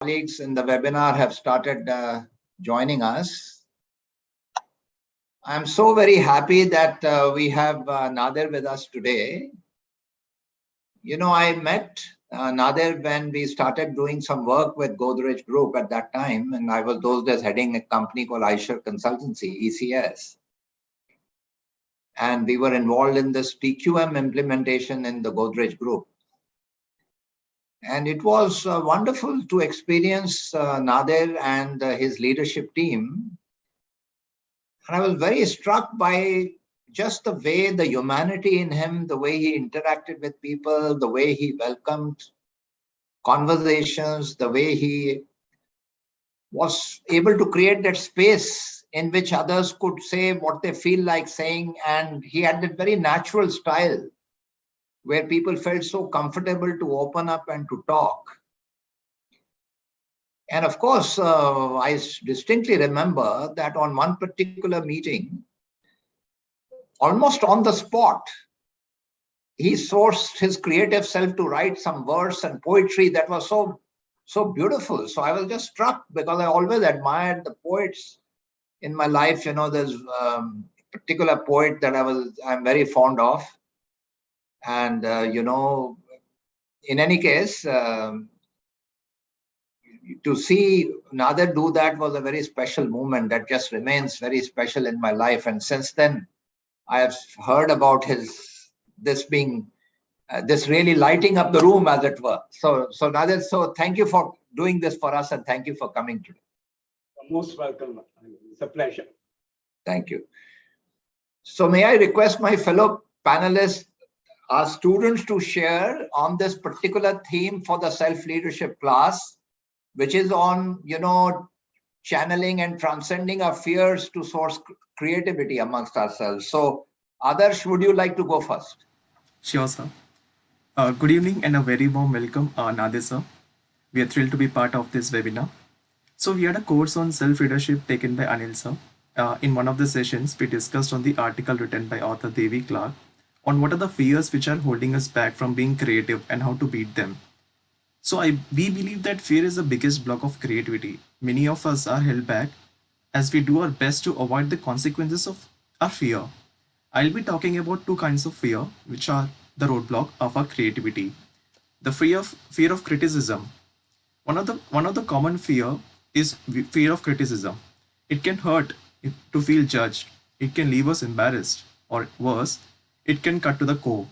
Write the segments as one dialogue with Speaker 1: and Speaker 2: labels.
Speaker 1: colleagues in the webinar have started joining us. I'm so very happy that we have Nadir with us today. You know, I met Nadir when we started doing some work with Godrej Group at that time, and I was those days heading a company called Aisher Consultancy, ECS. And we were involved in this TQM implementation in the Godrej Group. And it was wonderful to experience Nadir and his leadership team. And I was very struck by just the way the humanity in him, the way he interacted with people, the way he welcomed conversations, the way he was able to create that space in which others could say what they feel like saying. And he had that very natural style where people felt so comfortable to open up and to talk. And of course, I distinctly remember that on one particular meeting, almost on the spot, he sourced his creative self to write some verse and poetry that was so beautiful. So I was just struck because I always admired the poets in my life. You know, there's a particular poet that I'm very fond of. And, you know, in any case, to see Nader do that was a very special moment that just remains very special in my life. And since then, I have heard about this really lighting up the room, as it were. So Nader, so thank you for doing this for us, and thank you for coming today.
Speaker 2: Most welcome. It's a pleasure.
Speaker 1: Thank you. So may I request my fellow panelists, our students, to share on this particular theme for the self-leadership class, which is on, you know, channeling and transcending our fears to source creativity amongst ourselves. So Adarsh, would you like to go first?
Speaker 3: Sure, sir. Good evening and a very warm welcome, Nadir sir. We are thrilled to be part of this webinar. So we had a course on self-leadership taken by Anil sir. In one of the sessions, we discussed on the article written by author Devi Clark on what are the fears which are holding us back from being creative and how to beat them. So we believe that fear is the biggest block of creativity. Many of us are held back as we do our best to avoid the consequences of our fear. I'll be talking about two kinds of fear, which are the roadblock of our creativity. The fear of criticism. One of the common fear is fear of criticism. It can hurt to feel judged. It can leave us embarrassed, or worse, it can cut to the core.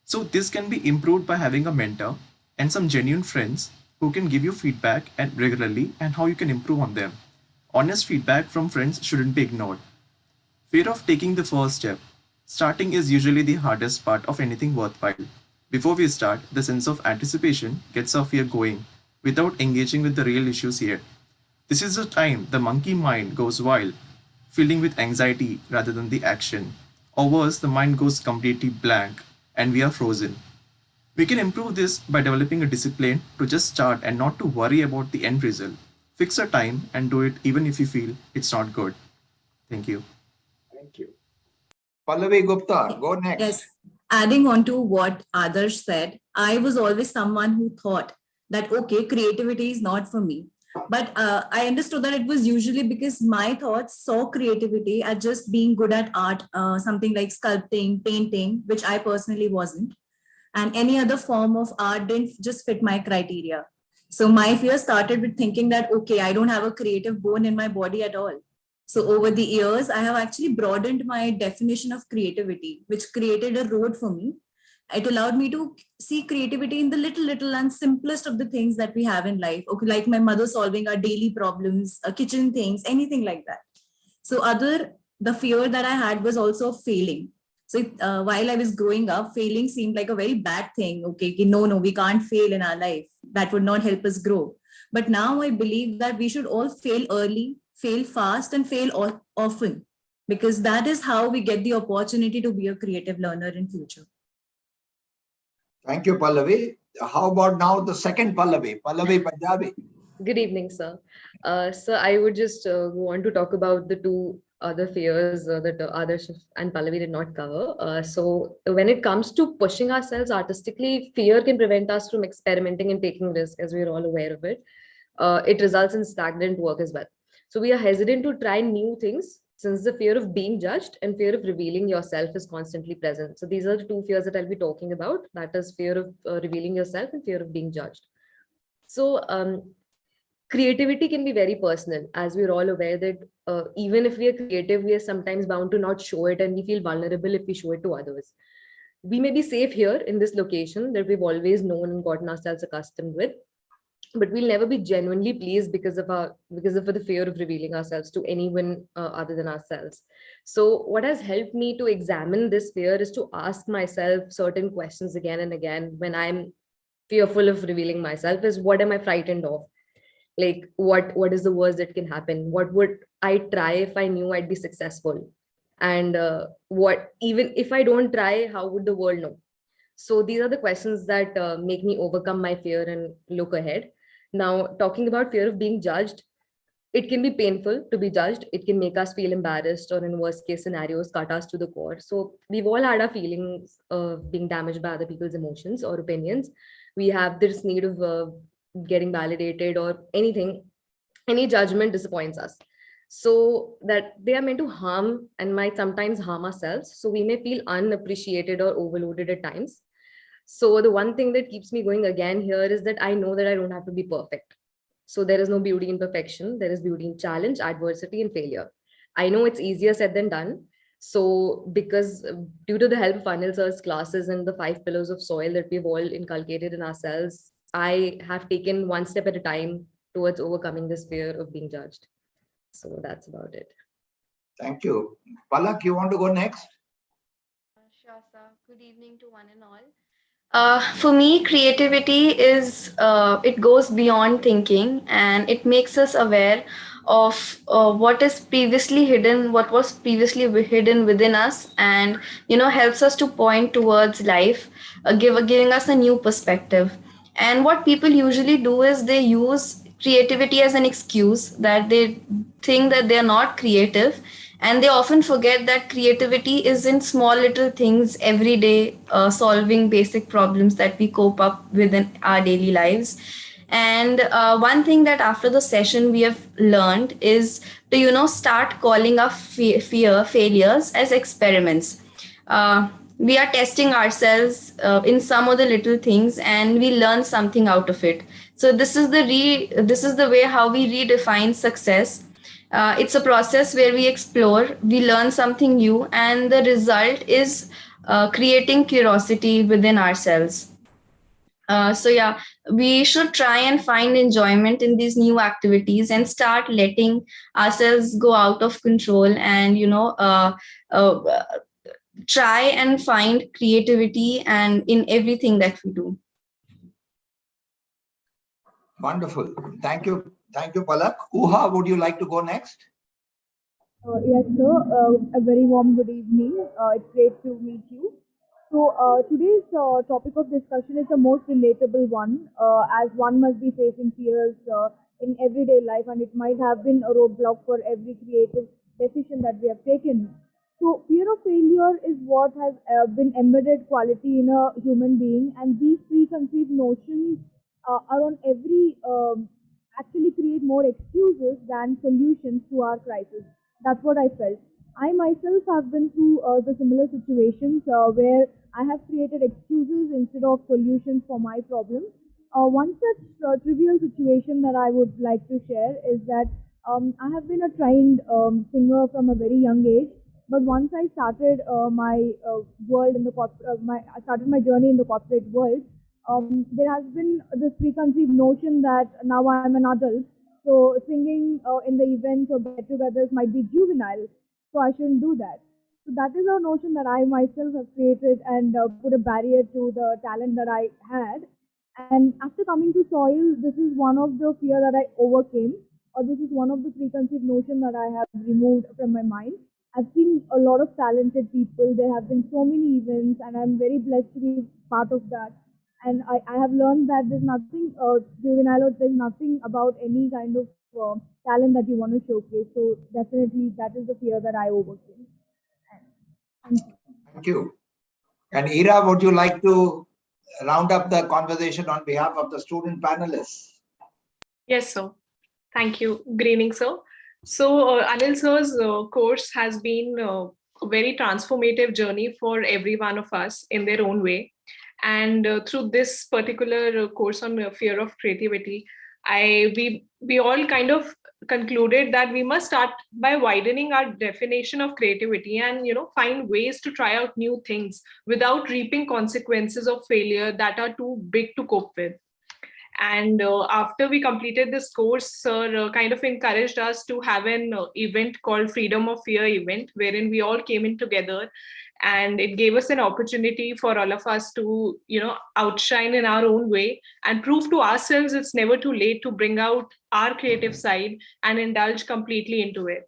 Speaker 3: So this can be improved by having a mentor and some genuine friends who can give you feedback and regularly and how you can improve on them. Honest feedback from friends shouldn't be ignored. Fear of taking the first step. Starting is usually the hardest part of anything worthwhile. Before we start, the sense of anticipation gets our fear going without engaging with the real issues yet. This is the time the monkey mind goes wild, filling with anxiety rather than the action. Or worse, the mind goes completely blank and we are frozen. We can improve this by developing a discipline to just start and not to worry about the end result. Fix a time and do it even if you feel it's not good. Thank you.
Speaker 2: Thank you.
Speaker 1: Pallavi Gupta, go next.
Speaker 4: Yes, adding on to what Adarsh said, I was always someone who thought that, okay, creativity is not for me. But I understood that it was usually because my thoughts saw creativity as just being good at art, something like sculpting, painting, which I personally wasn't. And any other form of art didn't just fit my criteria. So my fear started with thinking that, okay, I don't have a creative bone in my body at all. So over the years, I have actually broadened my definition of creativity, which created a road for me. It allowed me to see creativity in the little and simplest of the things that we have in life. Okay, like my mother solving our daily problems, kitchen things, anything like that. So the fear that I had was also failing. So while I was growing up, failing seemed like a very bad thing. Okay, no, we can't fail in our life. That would not help us grow. But now I believe that we should all fail early, fail fast, and fail often, because that is how we get the opportunity to be a creative learner in future.
Speaker 1: Thank you, Pallavi. How about now the second Pallavi, Pallavi Punjabi?
Speaker 5: Good evening, sir. So I would just go on to talk about the two other fears that Adarsh and Pallavi did not cover. So when it comes to pushing ourselves artistically, fear can prevent us from experimenting and taking risks, as we're all aware of it. it results in stagnant work as well. So we are hesitant to try new things since the fear of being judged and fear of revealing yourself is constantly present. So these are the two fears that I'll be talking about. That is fear of revealing yourself and fear of being judged. So creativity can be very personal, as we're all aware that even if we are creative, we are sometimes bound to not show it, and we feel vulnerable if we show it to others. We may be safe here in this location that we've always known and gotten ourselves accustomed with, but we'll never be genuinely pleased because of the fear of revealing ourselves to anyone other than ourselves. So what has helped me to examine this fear is to ask myself certain questions again and again when I'm fearful of revealing myself. Is what am I frightened of? Like what is the worst that can happen? What would I try if I knew I'd be successful? And what, even if I don't try, how would the world know? So these are the questions that make me overcome my fear and look ahead. Now, talking about fear of being judged, it can be painful to be judged. It can make us feel embarrassed, or in worst case scenarios, cut us to the core. So we've all had our feelings of being damaged by other people's emotions or opinions. We have this need of getting validated or anything. Any judgment disappoints us. So that they are meant to harm and might sometimes harm ourselves. So we may feel unappreciated or overloaded at times. So the one thing that keeps me going again here is that I know that I don't have to be perfect. So there is no beauty in perfection. There is beauty in challenge, adversity, and failure. I know it's easier said than done. So because due to the help of Anil sir's classes and the 5 pillars of soil that we've all inculcated in ourselves, I have taken one step at a time towards overcoming this fear of being judged. So that's about it.
Speaker 1: Thank you. Palak, you want to go next?
Speaker 6: Sure, sir. Good evening to one and all. For me, creativity is it goes beyond thinking, and it makes us aware of what is previously hidden, what was previously hidden within us, and helps us to point towards life, giving us a new perspective. And what people usually do is they use creativity as an excuse that they think that they are not creative, and they often forget that creativity is in small little things every day, solving basic problems that we cope up with in our daily lives. And one thing that after the session we have learned is to start calling our failures as experiments. We are testing ourselves in some of the little things, and we learn something out of it. So this is the way how we redefine success. It's a process where we explore, we learn something new, and the result is creating curiosity within ourselves. So yeah, we should try and find enjoyment in these new activities and start letting ourselves go out of control, and uh, try and find creativity and in everything that we do.
Speaker 1: Wonderful. Thank you. Thank you, Palak. Uha, would you like to go next?
Speaker 7: Yes, sir. A very warm good evening. It's great to meet you. So, today's topic of discussion is the most relatable one, as one must be facing fears in everyday life, and it might have been a roadblock for every creative decision that we have taken. So, fear of failure is what has been embedded quality in a human being, and these preconceived notions are on every actually create more excuses than solutions to our crisis. That's what I felt. I myself have been through the similar situations where I have created excuses instead of solutions for my problems. One such trivial situation that I would like to share is that I have been a trained singer from a very young age. But once I started my world in the I started my journey in the corporate world. There has been this preconceived notion that now I am an adult, so singing in the events or get-togethers might be juvenile, so I shouldn't do that. So that is a notion that I myself have created and put a barrier to the talent that I had. And after coming to soil, this is one of the fear that I overcame, or this is one of the preconceived notion that I have removed from my mind. I've seen a lot of talented people. There have been so many events, and I'm very blessed to be part of that. And I have learned that there's nothing juvenile, or there's nothing about any kind of talent that you want to showcase. So definitely that is the fear that I overcame. Thank you.
Speaker 1: Thank you. And Ira, would you like to round up the conversation on behalf of the student panelists?
Speaker 8: Yes, sir. Thank you. Good evening, sir. So, Anil sir's course has been a very transformative journey for every one of us in their own way. And through this particular course on fear of creativity, we all kind of concluded that we must start by widening our definition of creativity and find ways to try out new things without reaping consequences of failure that are too big to cope with. And after we completed this course, sir kind of encouraged us to have an event called Freedom of Fear event, wherein we all came in together, and it gave us an opportunity for all of us to outshine in our own way and prove to ourselves it's never too late to bring out our creative side and indulge completely into it.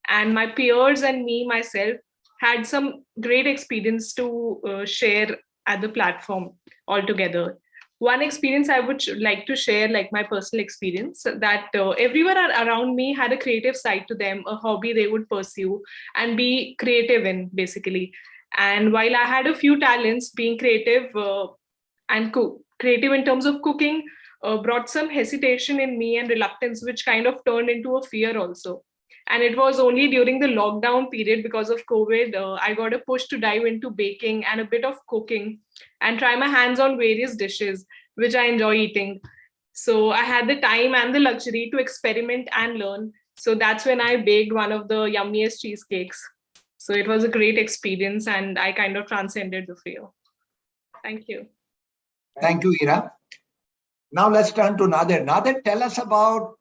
Speaker 8: And my peers and me myself had some great experience to share at the platform altogether. One experience I would like to share, like my personal experience, that everyone around me had a creative side to them, a hobby they would pursue and be creative in, basically. And while I had a few talents, being creative and creative in terms of cooking brought some hesitation in me and reluctance, which kind of turned into a fear also. And it was only during the lockdown period, because of COVID, I got a push to dive into baking and a bit of cooking and try my hands on various dishes, which I enjoy eating. So I had the time and the luxury to experiment and learn. So that's when I baked one of the yummiest cheesecakes. So it was a great experience, and I kind of transcended the fear. Thank you.
Speaker 1: Thank you, Ira. Now let's turn to Nader. Nader, tell us about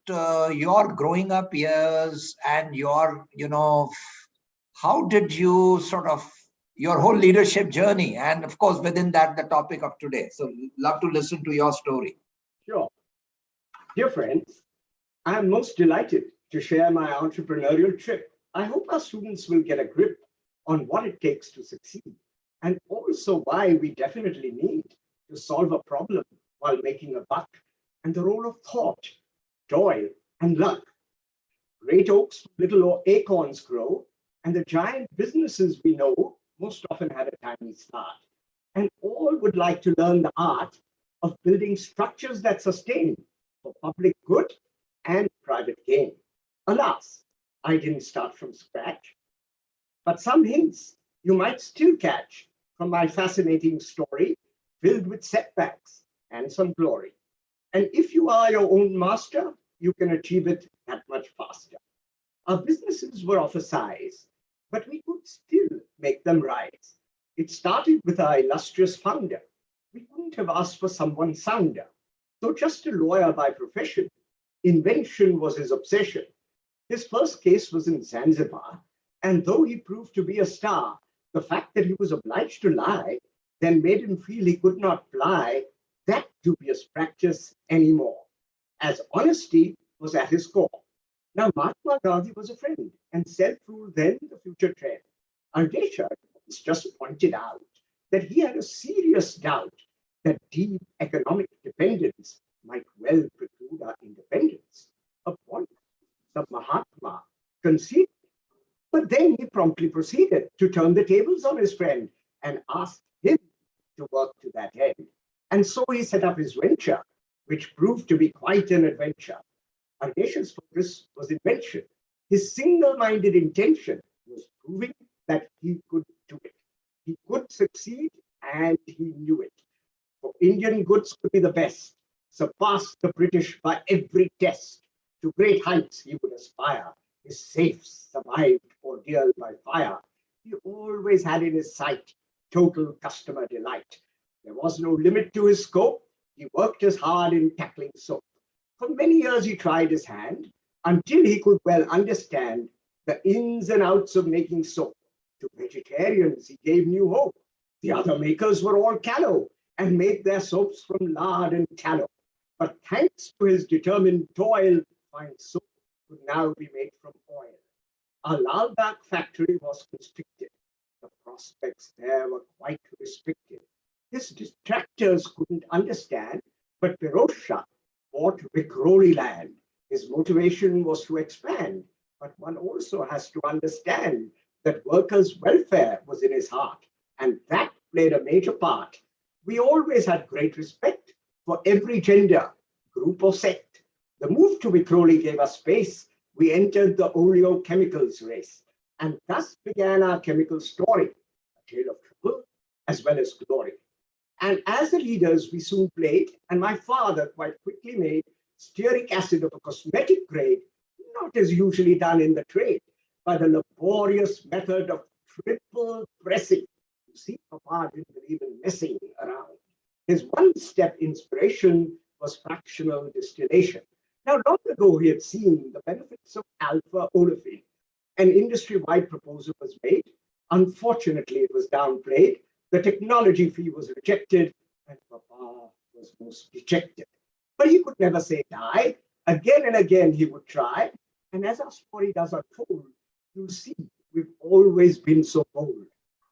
Speaker 1: your growing up years and your, how did you your whole leadership journey, and of course within that the topic of today. So love to listen to your story.
Speaker 2: Sure. Dear friends, I am most delighted to share my entrepreneurial trip. I hope our students will get a grip on what it takes to succeed, and also why we definitely need to solve a problem while making a buck, and the role of thought, toil, and luck. Great oaks, little acorns grow, and the giant businesses we know most often had a tiny start. And all would like to learn the art of building structures that sustain for public good and private gain. Alas, I didn't start from scratch, but some hints you might still catch from my fascinating story filled with setbacks and some glory. And if you are your own master, you can achieve it that much faster. Our businesses were of a size, but we could still make them rise. It started with our illustrious founder. We couldn't have asked for someone sounder. Though just a lawyer by profession, invention was his obsession. His first case was in Zanzibar, and though he proved to be a star, the fact that he was obliged to lie then made him feel he could not fly that dubious practice anymore, as honesty was at his core. Now, Mahatma Gandhi was a friend, and self-rule then the future trend. Aldesha just pointed out that he had a serious doubt that deep economic dependence might well preclude our independence. Upon the Mahatma conceded, but then he promptly proceeded to turn the tables on his friend and asked him to work to that end. And so he set up his venture, which proved to be quite an adventure. Aldesha's focus was invention. His single-minded intention was proving that he could do it. He could succeed, and he knew it. For Indian goods could be the best, surpass the British by every test. To great heights he would aspire. His safes survived ordeal by fire. He always had in his sight total customer delight. There was no limit to his scope. He worked as hard in tackling soap. For many years he tried his hand until he could well understand the ins and outs of making soap. To vegetarians he gave new hope. The other makers were all callow and made their soaps from lard and tallow. But thanks to his determined toil, fine soap could now be made from oil. Our Lalbagh factory was constricted. The prospects there were quite restricted. His detractors couldn't understand, but Pirosha bought Vikhroli land. His motivation was to expand, but one also has to understand that workers' welfare was in his heart, and that played a major part. We always had great respect for every gender, group or sect. The move to Vikhroli gave us space. We entered the oleochemicals race, and thus began our chemical story, a tale of trouble as well as glory. And as the leaders, we soon played, and my father quite quickly made stearic acid of a cosmetic grade, not as usually done in the trade, by the laborious method of triple pressing. You see, Papa didn't believe in messing around. His one-step inspiration was fractional distillation. Now, long ago, he had seen the benefits of alpha olefin. An industry-wide proposal was made. Unfortunately, it was downplayed. The technology fee was rejected, and Papa was most dejected. But he could never say die. Again and again, he would try. And as our story does unfold, you'll see we've always been so bold.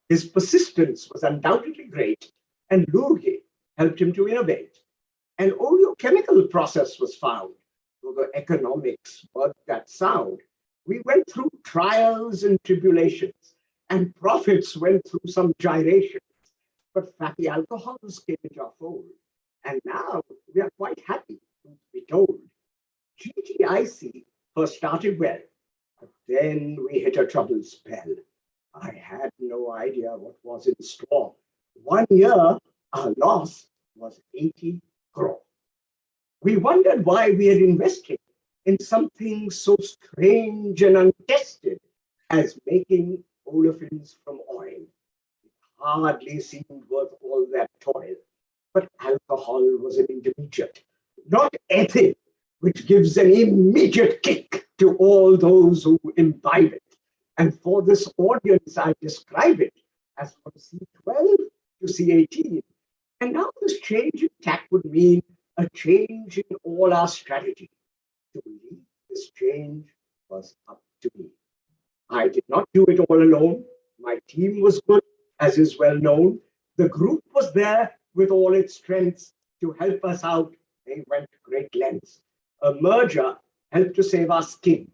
Speaker 2: His persistence was undoubtedly great, and Lurge helped him to innovate. An oleochemical process was found, though the economics weren't that sound. We went through trials and tribulations, and profits went through some gyrations. But fatty alcohols came into our fold, and now we are quite happy to be told. GTIC first started well, but then we hit a troubled spell. I had no idea what was in store. 1 year, our loss was 80 crore. We wondered why we had invested in something so strange and untested as making olefins from oil. It hardly seemed worth all that toil. But alcohol was an intermediate, not ethyl, which gives an immediate kick to all those who imbibe it. And for this audience, I describe it as from C12 to C18. And now this change in tack would mean a change in all our strategy. To lead this change was up to me. I did not do it all alone. My team was good, as is well known. The group was there with all its strengths to help us out. They went to great lengths. A merger helped to save our skin.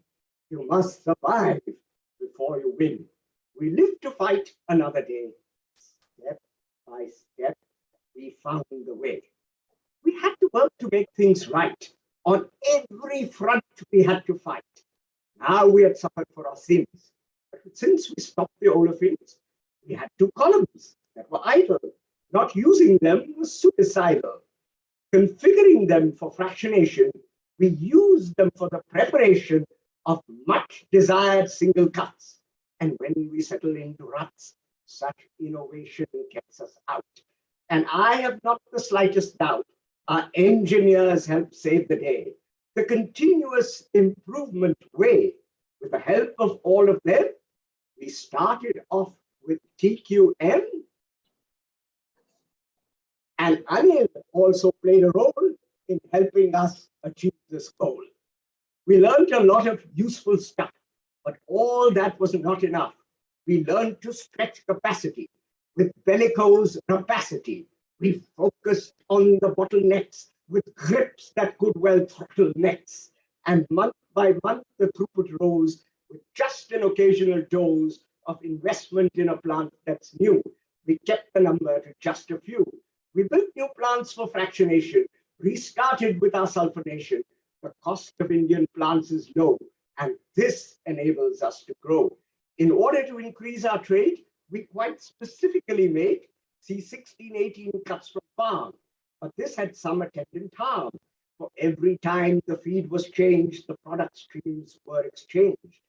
Speaker 2: You must survive before you win. We live to fight another day. Step by step, we found the way. We had to work to make things right. On every front, we had to fight. Now we had suffered for our sins. But since we stopped the olefins, we had 2 columns that were idle. Not using them was suicidal. Configuring them for fractionation, we used them for the preparation of much desired single cuts. And when we settle into ruts, such innovation gets us out. And I have not the slightest doubt our engineers helped save the day. The continuous improvement way, with the help of all of them, we started off with TQM. And Anil also played a role in helping us achieve this goal. We learned a lot of useful stuff, but all that was not enough. We learned to stretch capacity with bellicose rapacity. We focused on the bottlenecks with grips that could well throttle nets. And month by month, the throughput rose with just an occasional dose of investment in a plant that's new. We kept the number to just a few. We built new plants for fractionation, restarted with our sulfonation. The cost of Indian plants is low, and this enables us to grow. In order to increase our trade, we quite specifically made C1618 cuts from farm, but this had some attendant harm. For every time the feed was changed, the product streams were exchanged.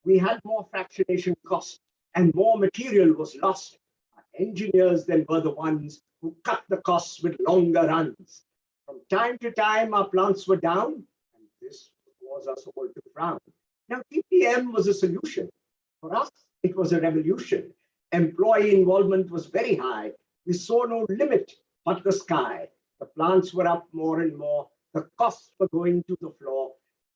Speaker 2: We had more fractionation costs, and more material was lost. Our engineers then were the ones who cut the costs with longer runs. From time to time, our plants were down, and this caused us all to frown. Now, TPM was a solution. For us, it was a revolution. Employee involvement was very high. We saw no limit but the sky. The plants were up more and more. The costs were going to the floor.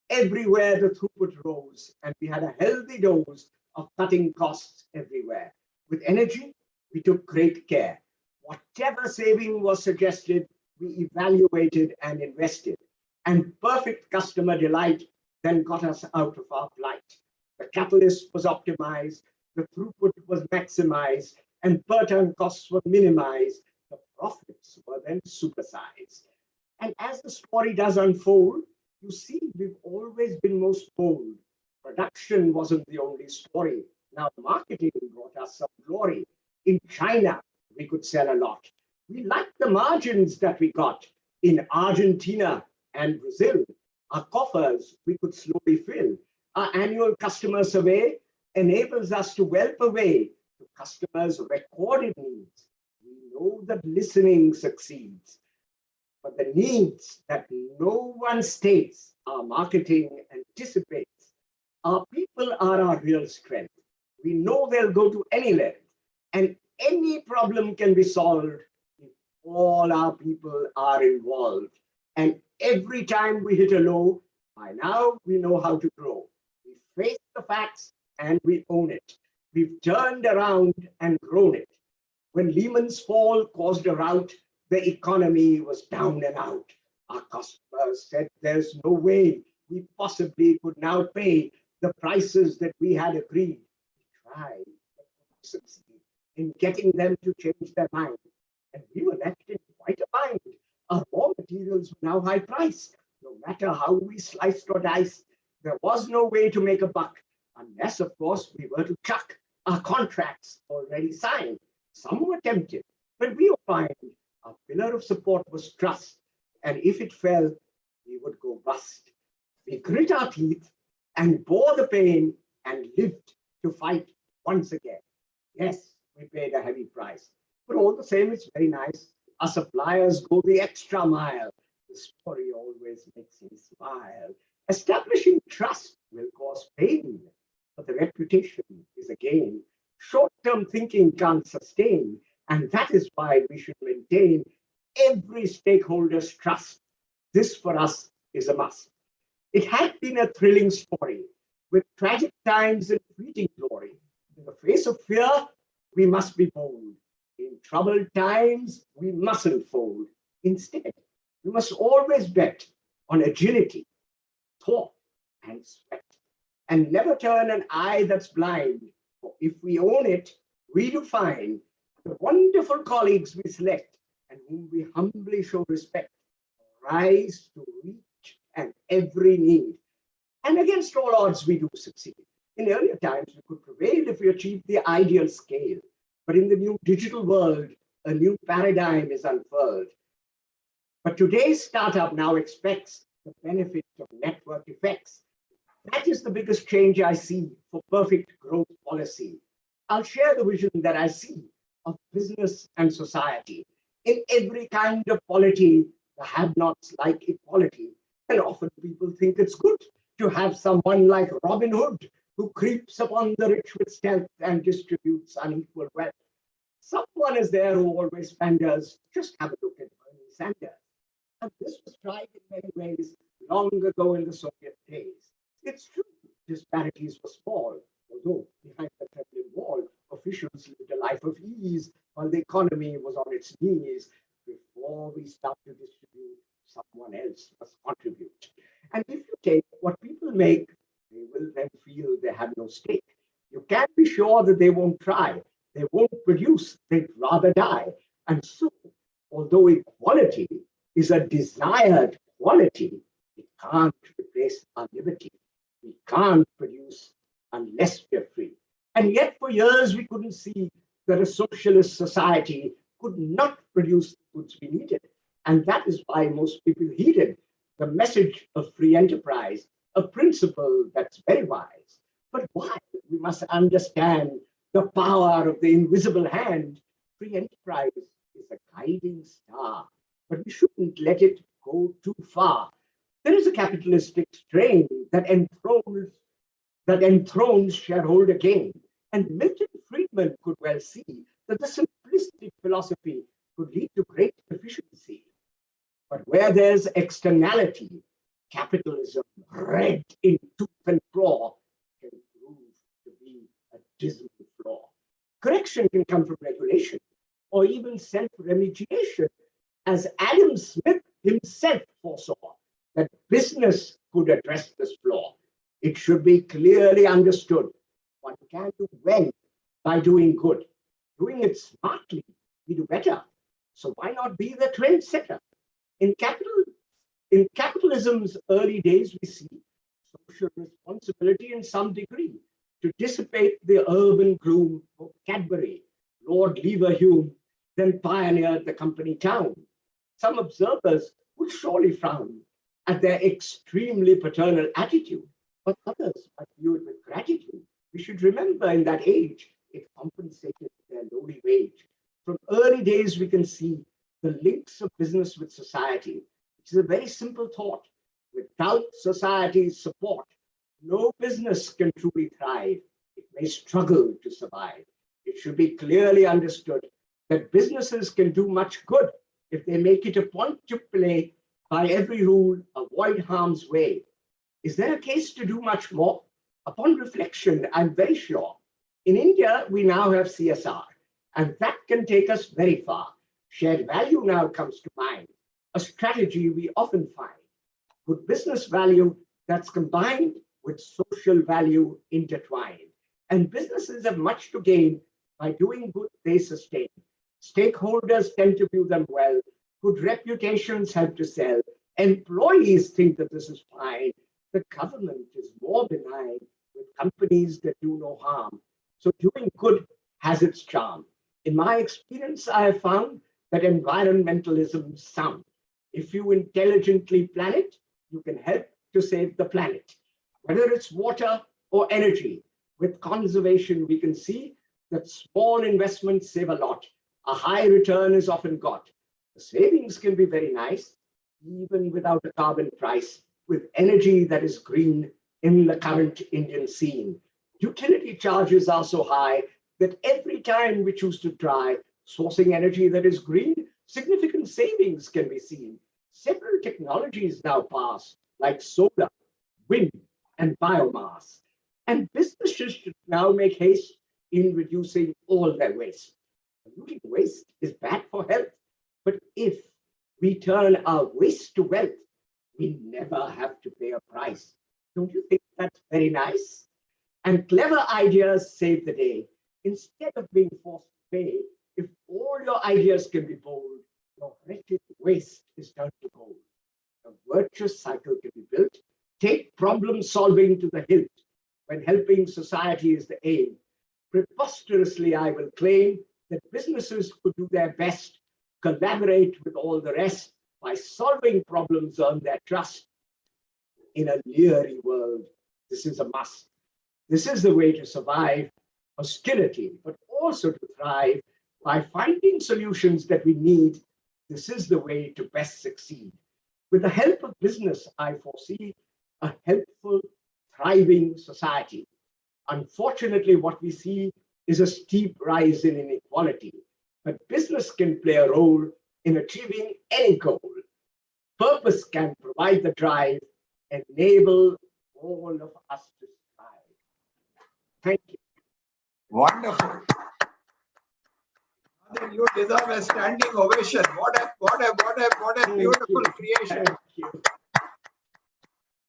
Speaker 2: Everywhere the throughput rose, and we had a healthy dose of cutting costs everywhere. With energy, we took great care. Whatever saving was suggested, we evaluated and invested. And perfect customer delight then got us out of our plight. The catalyst was optimized, the throughput was maximized, and per ton costs were minimized. The profits were then supersized. And as the story does unfold, You see, we've always been most bold. Production wasn't the only story. Now marketing brought us some glory. In China, we could sell a lot. We liked the margins that we got. In Argentina and Brazil, our coffers we could slowly fill. Our annual customer survey enables us to whelp away to customers' recorded needs. We know that listening succeeds, but the needs that no one states, our marketing anticipates. Our people are our real strength. We know they'll go to any length, and any problem can be solved if all our people are involved. And every time we hit a low, by now we know how to grow. We face the facts and we own it. We've turned around and grown it. When Lehman's fall caused a rout, the economy was down and out. Our customers said there's no way we possibly could now pay the prices that we had agreed. We tried, but couldn't succeed in getting them to change their mind. And we were left in quite a bind. Our raw materials were now high priced. No matter how we sliced or diced, there was no way to make a buck, unless, of course, we were to chuck our contracts already signed. Some were tempted, but we opined our pillar of support was trust, and if it fell, we would go bust. We grit our teeth and bore the pain and lived to fight once again. Yes, we paid a heavy price, but all the same, it's very nice. Our suppliers go the extra mile. The story always makes me smile. Establishing trust will cause pain, but the reputation is a gain. Short-term thinking can't sustain, and that is why we should maintain every stakeholder's trust. This for us is a must. It had been a thrilling story with tragic times and fleeting glory. In the face of fear, we must be bold. In troubled times, we mustn't fold. Instead, we must always bet on agility, thought, and sweat, and never turn an eye that's blind. For if we own it, we do find the wonderful colleagues we select and whom we humbly show respect, rise to reach and every need. And against all odds, we do succeed. In earlier times, we could prevail if we achieved the ideal scale. But in the new digital world, a new paradigm is unfurled. But today's startup now expects the benefit of network effects. That is the biggest change I see for perfect growth policy. I'll share the vision that I see of business and society. In every kind of polity, the have-nots like equality. And often people think it's good to have someone like Robin Hood who creeps upon the rich with stealth and distributes unequal wealth. Someone is there who always panders. Just have a look at Bernie Sanders. And this was tried in many ways long ago in the Soviet days. It's true, disparities were small, although behind the Kremlin wall, officials lived a life of ease while the economy was on its knees. Before we start to distribute, someone else must contribute. And if you take what people make, they will then feel they have no stake. You can't be sure that they won't try. They won't produce, they'd rather die. And so, although equality is a desired quality, it can't replace our liberty. We can't produce unless we're free. And yet for years we couldn't see that a socialist society could not produce the goods we needed. And that is why most people heeded the message of free enterprise, a principle that's very wise. But why? We must understand the power of the invisible hand. Free enterprise is a guiding star, but we shouldn't let it go too far. There is a capitalistic strain that enthrones shareholder gain. And Milton Friedman could well see that the simplistic philosophy could lead to great efficiency. But where there's externality, capitalism, red in tooth and claw, can prove to be a dismal flaw. Correction can come from regulation or even self-remediation, as Adam Smith himself foresaw that business could address this flaw. It should be clearly understood. One can do well by doing good. Doing it smartly, we do better. So why not be the trendsetter? In capital, In capitalism's early days, we see social responsibility in some degree to dissipate the urban gloom of Cadbury. Lord Leverhulme then pioneered the company town. Some observers would surely frown at their extremely paternal attitude, but others might view it with gratitude. We should remember in that age, it compensated their lowly wage. From early days, we can see the links of business with society, which is a very simple thought. Without society's support, no business can truly thrive. It may struggle to survive. It should be clearly understood that businesses can do much good if they make it a point to play by every rule, avoid harm's way. Is there a case to do much more? Upon reflection, I'm very sure. In India, we now have CSR, and that can take us very far. Shared value now comes to mind, a strategy we often find. Good business value that's combined with social value intertwined. And businesses have much to gain by doing good they sustain. Stakeholders tend to view them well. Good reputations help to sell. Employees think that this is fine. The government is more benign with companies that do no harm. So doing good has its charm. In my experience, I have found that environmentalism is sound. If you intelligently plan it, you can help to save the planet. Whether it's water or energy, with conservation, we can see that small investments save a lot. A high return is often got. The savings can be very nice, even without a carbon price, with energy that is green in the current Indian scene. Utility charges are so high that every time we choose to try sourcing energy that is green, significant savings can be seen. Several technologies now pass, like solar, wind, and biomass. And businesses should now make haste in reducing all their waste. Polluting waste is bad for health, but if we turn our waste to wealth, we never have to pay a price. Don't you think that's very nice? And clever ideas save the day. Instead of being forced to pay, if all your ideas can be bold, your wretched waste is turned to gold. A virtuous cycle can be built. Take problem solving to the hilt. When helping society is the aim, preposterously I will claim that businesses could do their best, collaborate with all the rest, by solving problems earn their trust. In a leery world, this is a must. This is the way to survive hostility, but also to thrive by finding solutions that we need. This is the way to best succeed. With the help of business, I foresee a helpful, thriving society. Unfortunately, what we see is a steep rise in inequality, but business can play a role in achieving any goal. Purpose can provide the drive, enable all of us to strive. Thank you.
Speaker 1: Wonderful. Nadir, you deserve a standing ovation. What a beautiful creation.
Speaker 2: Thank you.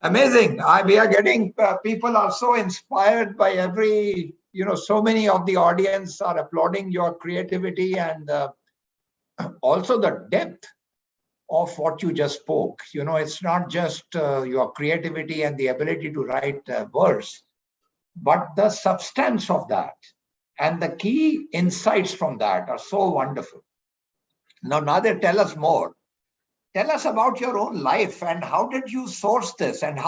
Speaker 1: Amazing. We are getting, people are so inspired by every, so many of the audience are applauding your creativity and also the depth of what you just spoke. It's not just your creativity and the ability to write verse, but the substance of that and the key insights from that are so wonderful. Now, Nadir, tell us more. Tell us about your own life and how did you source this and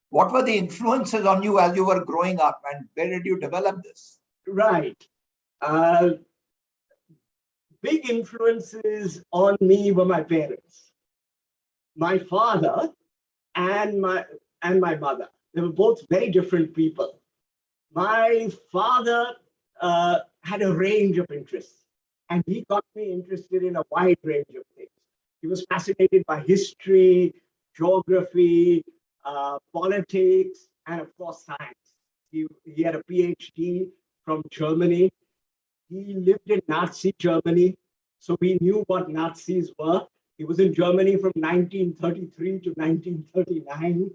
Speaker 1: what were the influences on you as you were growing up and where did you develop this?
Speaker 2: Right. Big influences on me were my parents. My father and my mother. They were both very different people. My father had a range of interests, and he got me interested in a wide range of things. He was fascinated by history, geography, politics, and of course, science. He had a PhD from Germany. He lived in Nazi Germany, so he knew what Nazis were. He was in Germany from 1933 to 1939.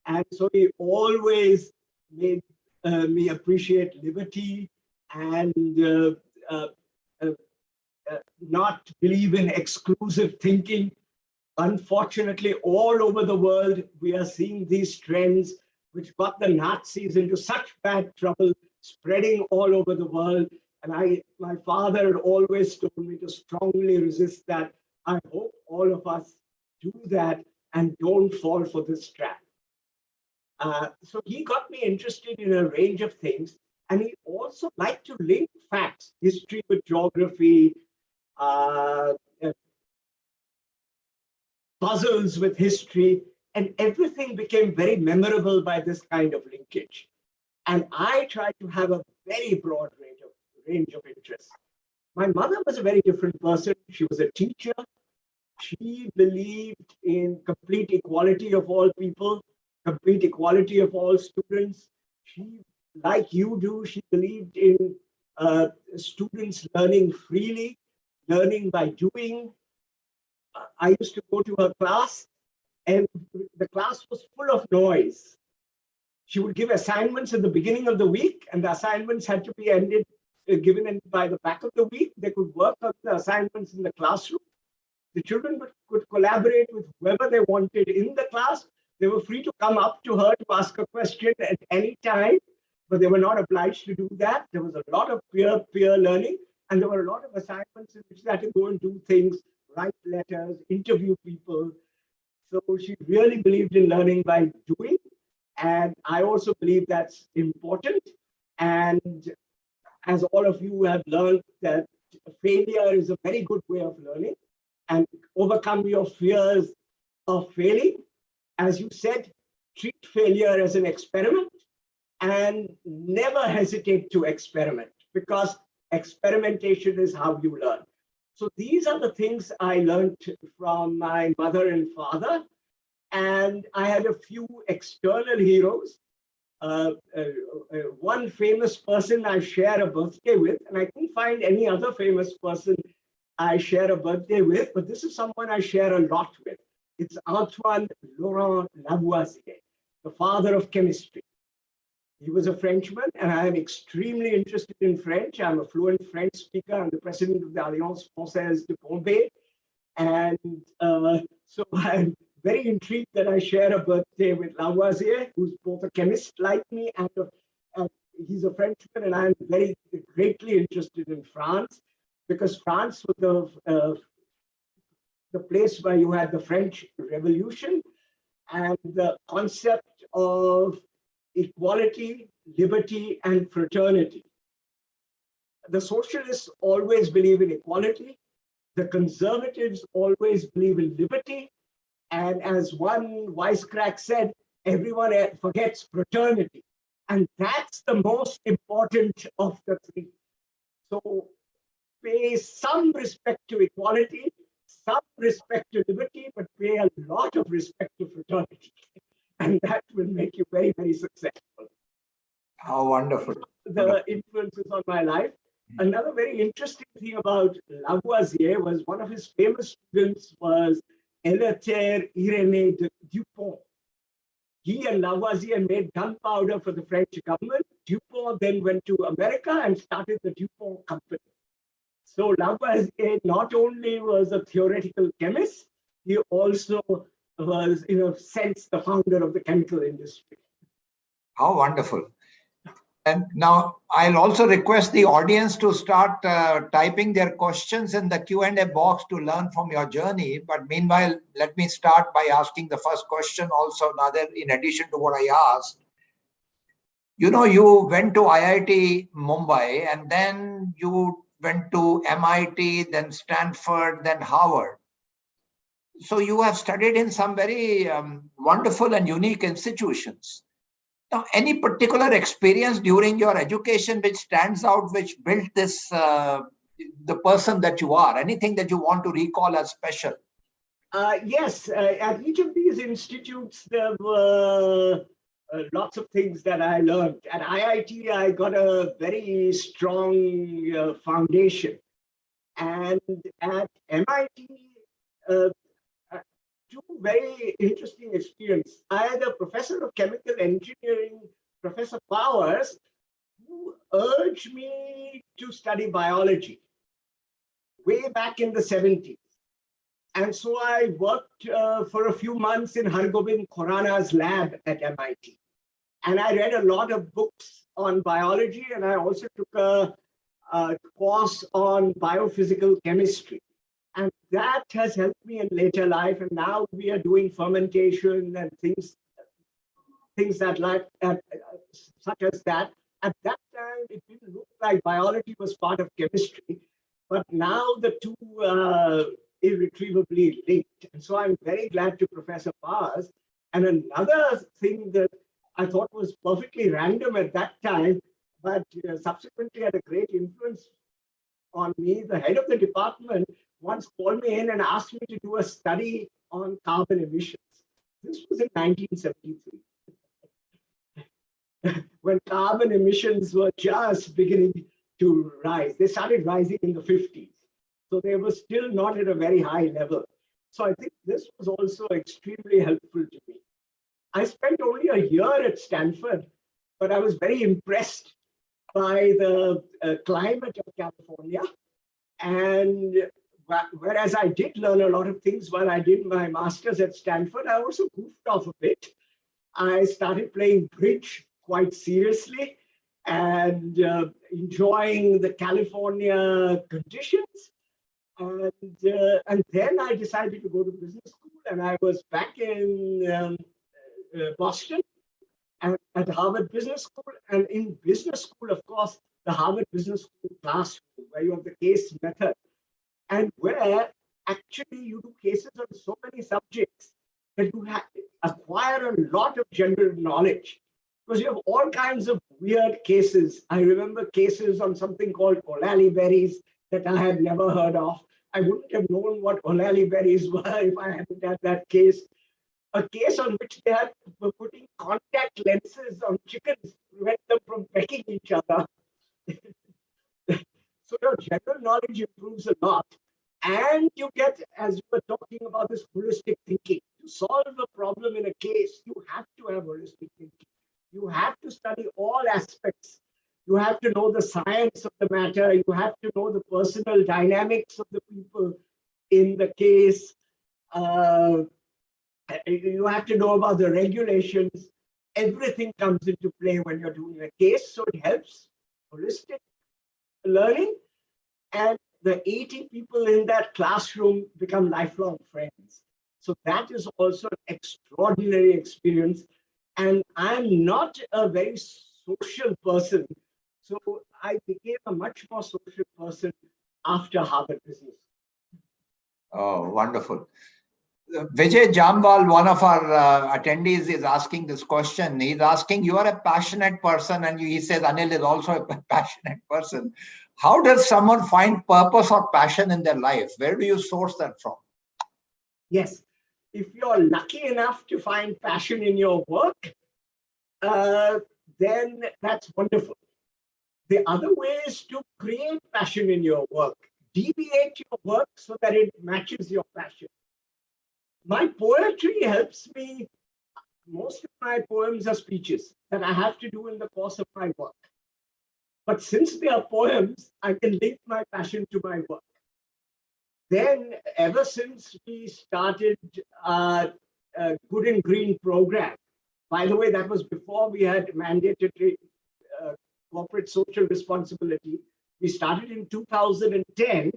Speaker 2: And so he always made me appreciate liberty and not believe in exclusive thinking. Unfortunately, all over the world, we are seeing these trends which got the Nazis into such bad trouble, spreading all over the world. And my father had always told me to strongly resist that. I hope all of us do that and don't fall for this trap. So he got me interested in a range of things. And he also liked to link facts, history with geography, uh, puzzles with history, and everything became very memorable by this kind of linkage. And I tried to have a very broad range of interests. My mother was a very different person. She was a teacher. She believed in complete equality of all people, complete equality of all students. She, like you do, she believed in students learning freely, learning by doing. I used to go to her class, and the class was full of noise. She would give assignments at the beginning of the week, and the assignments had to be given in by the back of the week. They could work on the assignments in the classroom. The children could collaborate with whoever they wanted in the class. They were free to come up to her to ask a question at any time, but they were not obliged to do that. There was a lot of peer learning, and there were a lot of assignments in which they had to go and do things, write letters, interview people. So she really believed in learning by doing. And I also believe that's important. And as all of you have learned, that failure is a very good way of learning, and overcome your fears of failing. As you said, treat failure as an experiment and never hesitate to experiment, because experimentation is how you learn. So these are the things I learned from my mother and father. And I had a few external heroes. One famous person I share a birthday with, and I couldn't find any other famous person I share a birthday with, but this is someone I share a lot with. It's Antoine Laurent Lavoisier, the father of chemistry. He was a Frenchman, and I am extremely interested in French. I'm a fluent French speaker. I'm the president of the Alliance Française de Bombay. And so I'm very intrigued that I share a birthday with Lavoisier, who's both a chemist like me, and he's a Frenchman, and I'm very greatly interested in France, because France was the place where you had the French Revolution, and the concept of equality, liberty, and fraternity. The socialists always believe in equality. The conservatives always believe in liberty. And as one wisecrack said, everyone forgets fraternity. And that's the most important of the three. So pay some respect to equality, some respect to liberty, but pay a lot of respect to fraternity. And that will make you very, very successful.
Speaker 1: How wonderful.
Speaker 2: The influences on my life. Another very interesting thing about Lavoisier was one of his famous students was Eleuthère Irénée de Dupont. He and Lavoisier made gunpowder for the French government. Dupont then went to America and started the Dupont Company. So Lavoisier not only was a theoretical chemist, he also was, in a sense, the founder of the chemical industry.
Speaker 1: How wonderful. And now I'll also request the audience to start typing their questions in the Q&A box to learn from your journey. But meanwhile, let me start by asking the first question also, Nader, in addition to what I asked. You know, you went to IIT Mumbai, and then you went to MIT, then Stanford, then Harvard. So you have studied in some very wonderful and unique institutions. Now, any particular experience during your education which stands out, which built this, the person that you are? Anything that you want to recall as special?
Speaker 2: Yes, at each of these institutes, there were lots of things that I learned. At IIT, I got a very strong foundation. And at MIT, two very interesting experiences. I had a professor of chemical engineering, Professor Powers, who urged me to study biology way back in the 70s. And so I worked for a few months in Hargobind Khorana's lab at MIT. And I read a lot of books on biology, and I also took a course on biophysical chemistry. And that has helped me in later life. And now we are doing fermentation and things that such as that. At that time, it didn't look like biology was part of chemistry, but now the two irretrievably linked. And so I'm very glad to Professor Paz. And another thing that I thought was perfectly random at that time, but subsequently had a great influence on me, the head of the department once called me in and asked me to do a study on carbon emissions. This was in 1973. When carbon emissions were just beginning to rise. They started rising in the 50s. So they were still not at a very high level. So I think this was also extremely helpful to me. I spent only a year at Stanford, but I was very impressed by the climate of California. And whereas I did learn a lot of things while I did my master's at Stanford, I also goofed off a bit. I started playing bridge quite seriously and enjoying the California conditions. And then I decided to go to business school, and I was back in Boston at Harvard Business School. And in business school, of course, the Harvard Business School classroom, where you have the case method, and where actually you do cases on so many subjects that you acquire a lot of general knowledge. Because you have all kinds of weird cases. I remember cases on something called Olally berries that I had never heard of. I wouldn't have known what Olally berries were if I hadn't had that case. A case on which they were putting contact lenses on chickens to prevent them from pecking each other. So your general knowledge improves a lot. And you get, as you were talking about this holistic thinking, to solve a problem in a case, you have to have holistic thinking. You have to study all aspects. You have to know the science of the matter. You have to know the personal dynamics of the people in the case. You have to know about the regulations. Everything comes into play when you're doing a case. So it helps holistic learning. And the 80 people in that classroom become lifelong friends. So that is also an extraordinary experience. And I'm not a very social person. So I became a much more social person after Harvard Business.
Speaker 1: Oh, wonderful. Vijay Jambal, one of our attendees, is asking this question. He's asking, you are a passionate person, and he says Anil is also a passionate person. How does someone find purpose or passion in their life? Where do you source that from?
Speaker 2: Yes, if you're lucky enough to find passion in your work, then that's wonderful. The other way is to create passion in your work. Deviate your work so that it matches your passion. My poetry helps me. Most of my poems are speeches that I have to do in the course of my work. But since they are poems, I can link my passion to my work. Then, ever since we started Good and Green program, by the way, that was before we had mandated corporate social responsibility. We started in 2010.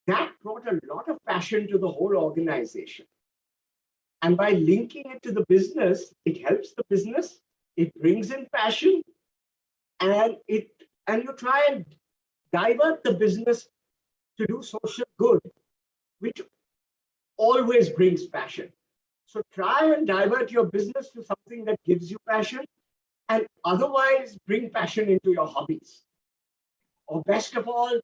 Speaker 2: That brought a lot of passion to the whole organization. And by linking it to the business, it helps the business, it brings in passion, and you try and divert the business to do social good, which always brings passion. So try and divert your business to something that gives you passion, and otherwise bring passion into your hobbies. Or best of all,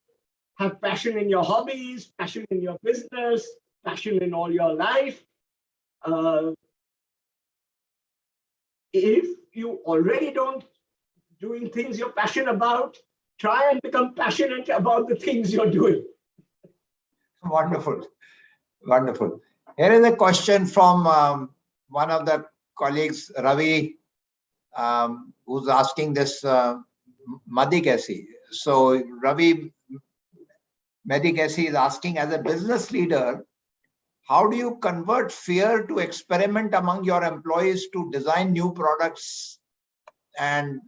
Speaker 2: have passion in your hobbies, passion in your business, passion in all your life. If you already don't doing things you're passionate about, try and become passionate about the things you're doing.
Speaker 1: Wonderful. Wonderful. Here is a question from one of the colleagues, Ravi, who's asking this Madhikesi. So Ravi Madhikesi is asking, as a business leader, how do you convert fear to experiment among your employees to design new products and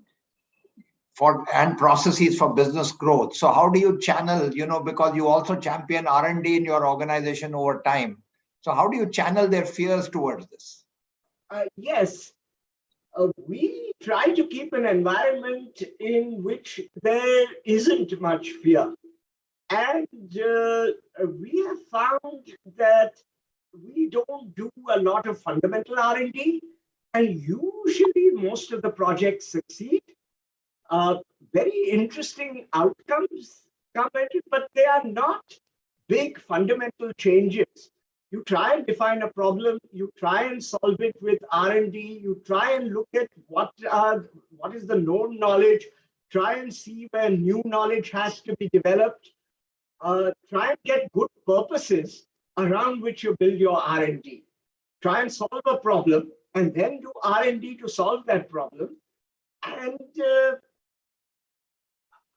Speaker 1: processes for business growth? So how do you channel, because you also champion R&D in your organization over time. So how do you channel their fears towards this?
Speaker 2: Yes, we try to keep an environment in which there isn't much fear. And we have found that we don't do a lot of fundamental R&D, and usually most of the projects succeed. Very interesting outcomes come at it, but they are not big fundamental changes. You try and define a problem, you try and solve it with R&D, you try and look at what is the known knowledge, try and see where new knowledge has to be developed, try and get good purposes around which you build your R&D. Try and solve a problem and then do R&D to solve that problem. And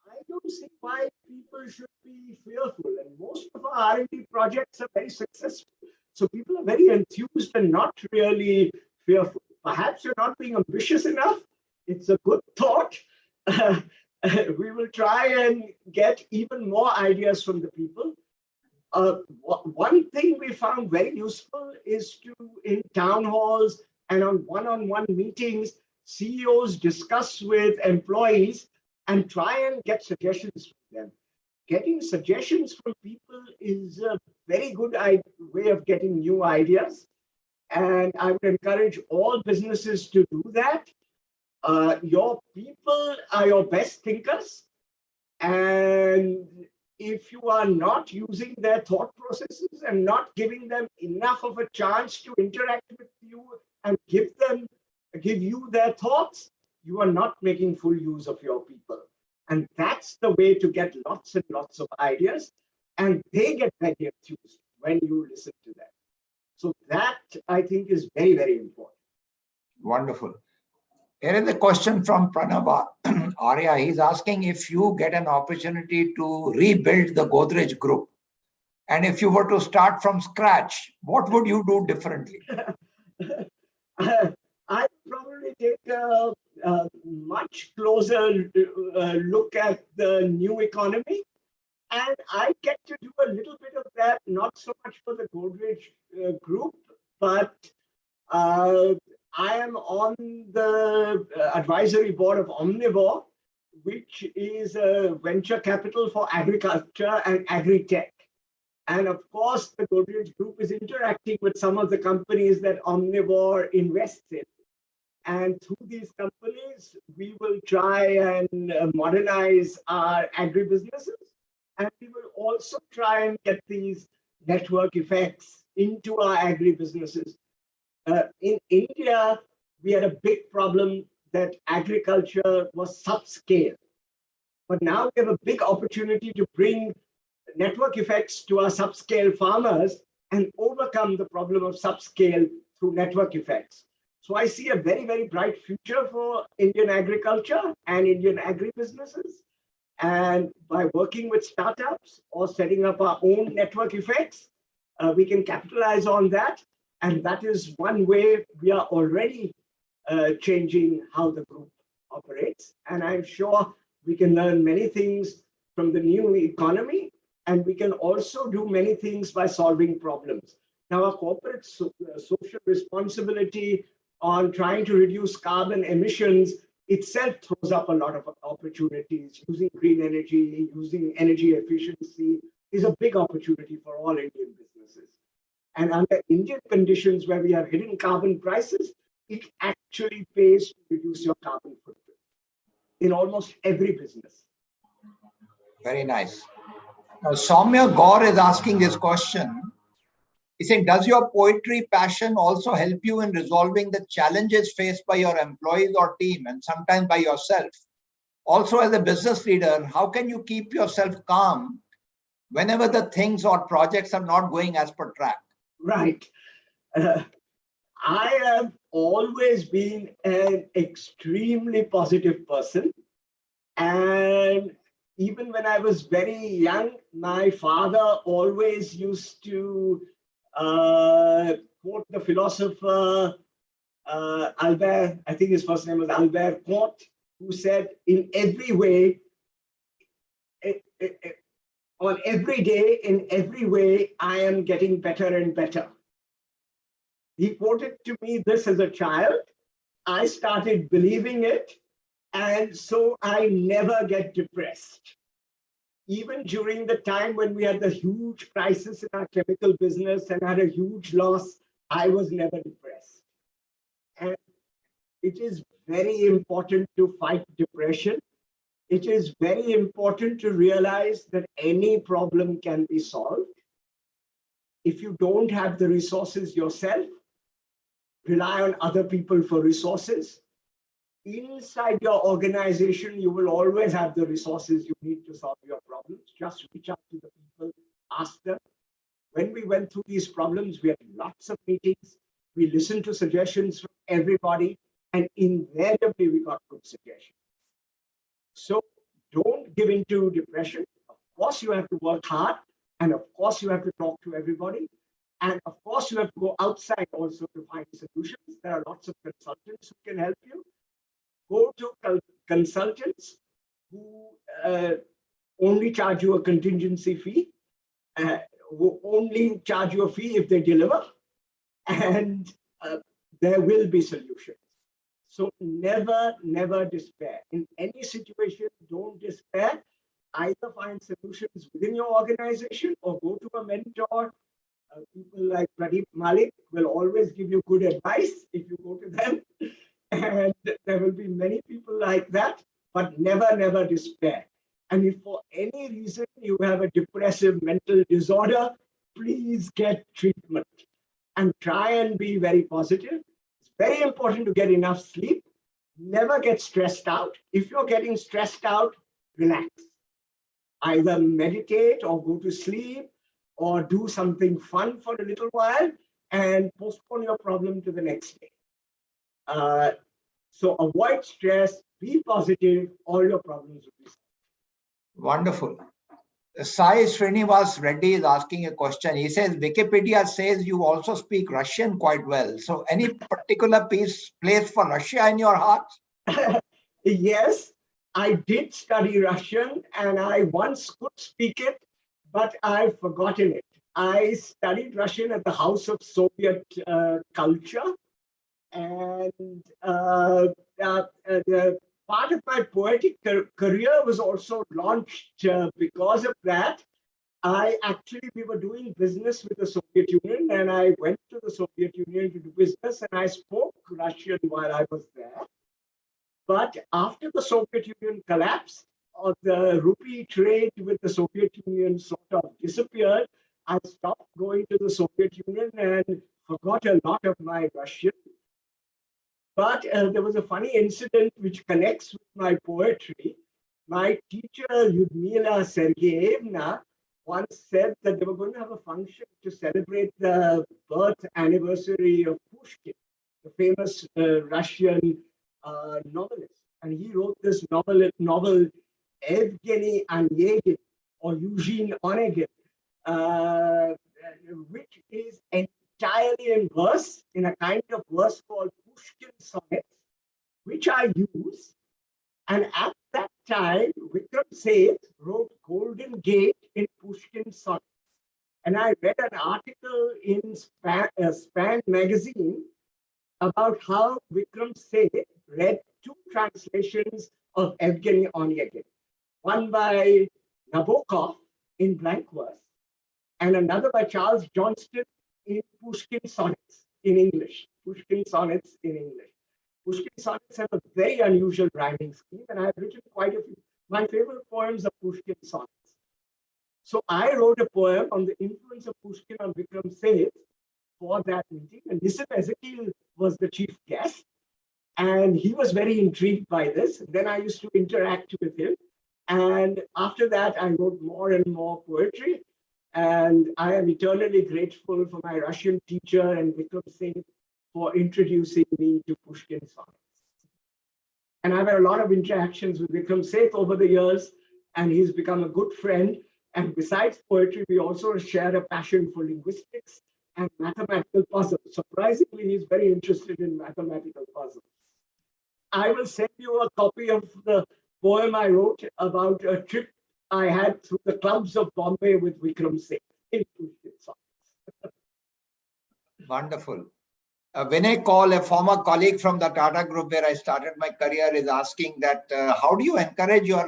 Speaker 2: I don't see why people should be fearful. And most of our R&D projects are very successful. So people are very enthused and not really fearful. Perhaps you're not being ambitious enough. It's a good thought. We will try and get even more ideas from the people. One thing we found very useful is to, in town halls and on one-on-one meetings, CEOs discuss with employees and try and get suggestions from them. Getting suggestions from people is a very good way of getting new ideas. And I would encourage all businesses to do that. Your people are your best thinkers. And if you are not using their thought processes and not giving them enough of a chance to interact with you and give you their thoughts, you are not making full use of your people. And that's the way to get lots and lots of ideas. And they get very enthused when you listen to them. So that, I think, is very, very important.
Speaker 1: Wonderful. Here is a question from Pranav Arya. He's asking if you get an opportunity to rebuild the Godrej group, and if you were to start from scratch, what would you do differently?
Speaker 2: I'd probably take a much closer look at the new economy. And I get to do a little bit of that, not so much for the Godrej group, but I am on the advisory board of Omnivore, which is a venture capital for agriculture and agri-tech. And of course, the Godrej group is interacting with some of the companies that Omnivore invests in. And through these companies, we will try and modernize our agribusinesses. And we will also try and get these network effects into our agribusinesses. In India, we had a big problem that agriculture was subscale. But now we have a big opportunity to bring network effects to our subscale farmers and overcome the problem of subscale through network effects. So I see a very, very bright future for Indian agriculture and Indian agribusinesses. And by working with startups or setting up our own network effects, we can capitalize on that. And that is one way we are already changing how the group operates. And I'm sure we can learn many things from the new economy, and we can also do many things by solving problems. Now, our corporate social responsibility on trying to reduce carbon emissions itself throws up a lot of opportunities. Using green energy, using energy efficiency is a big opportunity for all Indian businesses. And under Indian conditions where we have hidden carbon prices, it actually pays to reduce your carbon footprint in almost every business.
Speaker 1: Very nice. Now, Soumya Gaur is asking this question. He's saying, does your poetry passion also help you in resolving the challenges faced by your employees or team and sometimes by yourself? Also, as a business leader, how can you keep yourself calm whenever the things or projects are not going as per track?
Speaker 2: Right. I have always been an extremely positive person. And even when I was very young, my father always used to quote the philosopher Albert, I think his first name was Albert Comte, who said, in every way, on every day, in every way, I am getting better and better. He quoted to me this as a child. I started believing it, and so I never get depressed. Even during the time when we had the huge crisis in our chemical business and had a huge loss, I was never depressed. And it is very important to fight depression. It is very important to realize that any problem can be solved. If you don't have the resources yourself, rely on other people for resources. Inside your organization, you will always have the resources you need to solve your problems. Just reach out to the people, ask them. When we went through these problems, we had lots of meetings. We listened to suggestions from everybody, and invariably we got good suggestions. So don't give in to depression. Of course, you have to work hard, and of course, you have to talk to everybody. And of course, you have to go outside also to find solutions. There are lots of consultants who can help you. Go to consultants who only charge you a contingency fee, who only charge you a fee if they deliver, and there will be solutions. So never, never despair. In any situation, don't despair. Either find solutions within your organization or go to a mentor. People like Pradeep Malik will always give you good advice if you go to them. And there will be many people like that, but never, never despair. And if for any reason you have a depressive mental disorder, please get treatment and try and be very positive. It's very important to get enough sleep. Never get stressed out. If you're getting stressed out, relax. Either meditate or go to sleep or do something fun for a little while and postpone your problem to the next day. So avoid stress, be positive, all your problems will be solved.
Speaker 1: Wonderful. Sai Srinivas Reddy is asking a question. He says, Wikipedia says you also speak Russian quite well. So any particular place for Russia in your heart?
Speaker 2: Yes, I did study Russian and I once could speak it, but I've forgotten it. I studied Russian at the House of Soviet Culture, and the part of my poetic career was also launched because of that. We were doing business with the Soviet Union, and I went to the Soviet Union to do business, and I spoke Russian while I was there. But after the Soviet Union collapsed, or the rupee trade with the Soviet Union sort of disappeared, I stopped going to the Soviet Union and forgot a lot of my Russian. But there was a funny incident which connects with my poetry. My teacher, Lyudmila Sergeyevna, once said that they were going to have a function to celebrate the birth anniversary of Pushkin, the famous Russian novelist. And he wrote this novel Evgeny Onegin, or Eugene Onegin, which is entirely in verse, in a kind of verse called Pushkin sonnets, which I use. And at that time, Vikram Seth wrote Golden Gate in Pushkin sonnets. And I read an article in Span magazine about how Vikram Seth read two translations of Evgeny Onegin, one by Nabokov in blank verse, and another by Charles Johnston in Pushkin sonnets in English. Pushkin sonnets in English. Pushkin sonnets have a very unusual rhyming scheme, and I've written quite a few. My favorite poems are Pushkin sonnets. So I wrote a poem on the influence of Pushkin on Vikram Seth for that meeting, and Nissim Ezekiel was the chief guest, and he was very intrigued by this. Then I used to interact with him, and after that I wrote more and more poetry, and I am eternally grateful for my Russian teacher and Vikram Seth for introducing me to Pushkin sonnets. And I've had a lot of interactions with Vikram Seth over the years, and he's become a good friend. And besides poetry, we also share a passion for linguistics and mathematical puzzles. Surprisingly, he's very interested in mathematical puzzles. I will send you a copy of the poem I wrote about a trip I had through the clubs of Bombay with Vikram Singh.
Speaker 1: Wonderful. Vinay Kaul, a former colleague from the Tata Group where I started my career, is asking that how do you encourage your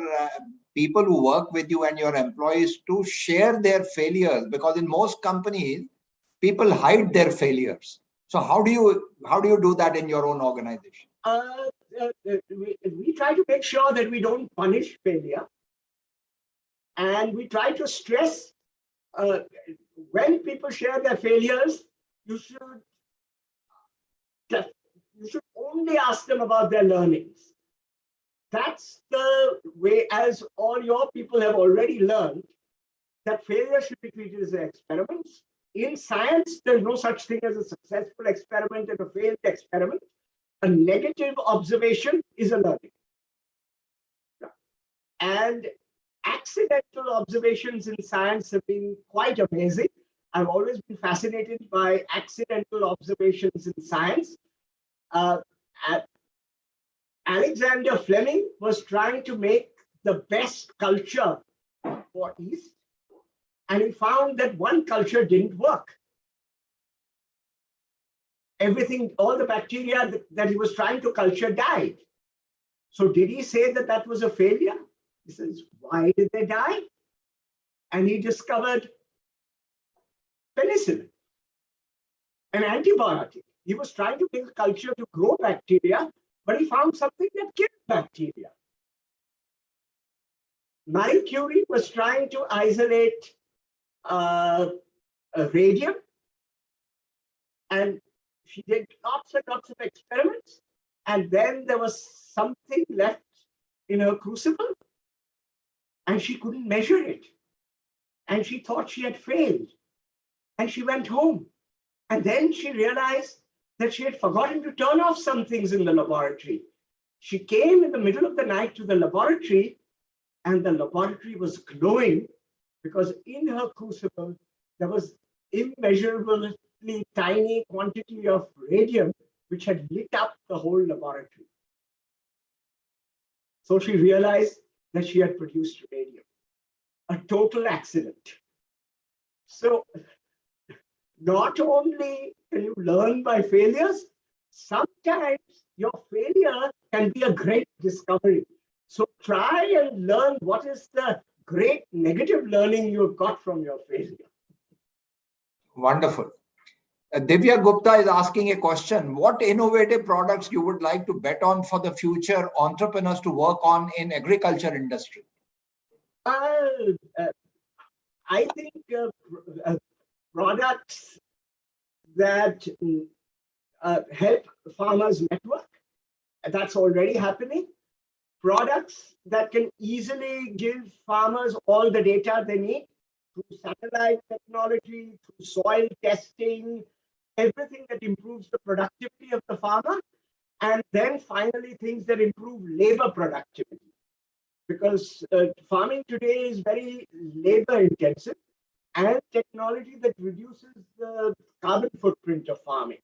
Speaker 1: people who work with you and your employees to share their failures? Because in most companies, people hide their failures. So how do you do that in your own organization?
Speaker 2: We try to make sure that we don't punish failure, and we try to stress when people share their failures, you should only ask them about their learnings. That's the way, as all your people have already learned, that failure should be treated as experiments. In science, there's no such thing as a successful experiment and a failed experiment. A negative observation is a learning. And accidental observations in science have been quite amazing. I've always been fascinated by accidental observations in science. Alexander Fleming was trying to make the best culture for East, and he found that one culture didn't work. Everything, all the bacteria that he was trying to culture died. So did he say that that was a failure? He says, why did they die? And he discovered penicillin, an antibiotic. He was trying to make a culture to grow bacteria, but he found something that killed bacteria. Marie Curie was trying to isolate radium, and she did lots and lots of experiments, and then there was something left in her crucible, and she couldn't measure it. And she thought she had failed. And she went home. And then she realized that she had forgotten to turn off some things in the laboratory. She came in the middle of the night to the laboratory, and the laboratory was glowing because in her crucible, there was immeasurably tiny quantity of radium which had lit up the whole laboratory. So she realized that she had produced radium, a total accident. So not only can you learn by failures, sometimes your failure can be a great discovery. So try and learn what is the great negative learning you've got from your failure.
Speaker 1: Wonderful. Divya Gupta is asking a question. What innovative products you would like to bet on for the future entrepreneurs to work on in agriculture industry?
Speaker 2: I think products that help farmers network, that's already happening. Products that can easily give farmers all the data they need through satellite technology, through soil testing, everything that improves the productivity of the farmer, and then finally things that improve labor productivity. Because farming today is very labor intensive, and technology that reduces the carbon footprint of farming.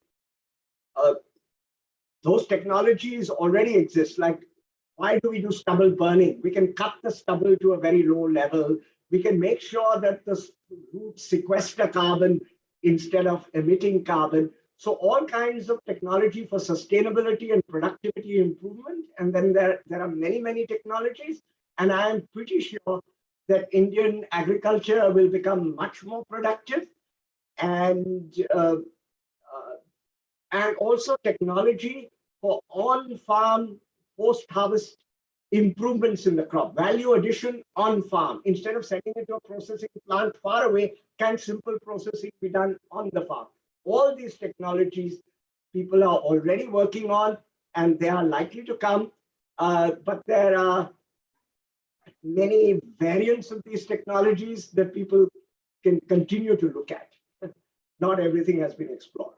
Speaker 2: Those technologies already exist. Like, why do we do stubble burning? We can cut the stubble to a very low level. We can make sure that the roots sequester carbon instead of emitting carbon. So all kinds of technology for sustainability and productivity improvement. And then there are many, many technologies. And I am pretty sure that Indian agriculture will become much more productive, and also technology for on-farm post-harvest improvements in the crop, value addition on farm. Instead of sending it to a processing plant far away, can simple processing be done on the farm? All these technologies people are already working on, and they are likely to come, but there are many variants of these technologies that people can continue to look at. Not everything has been explored.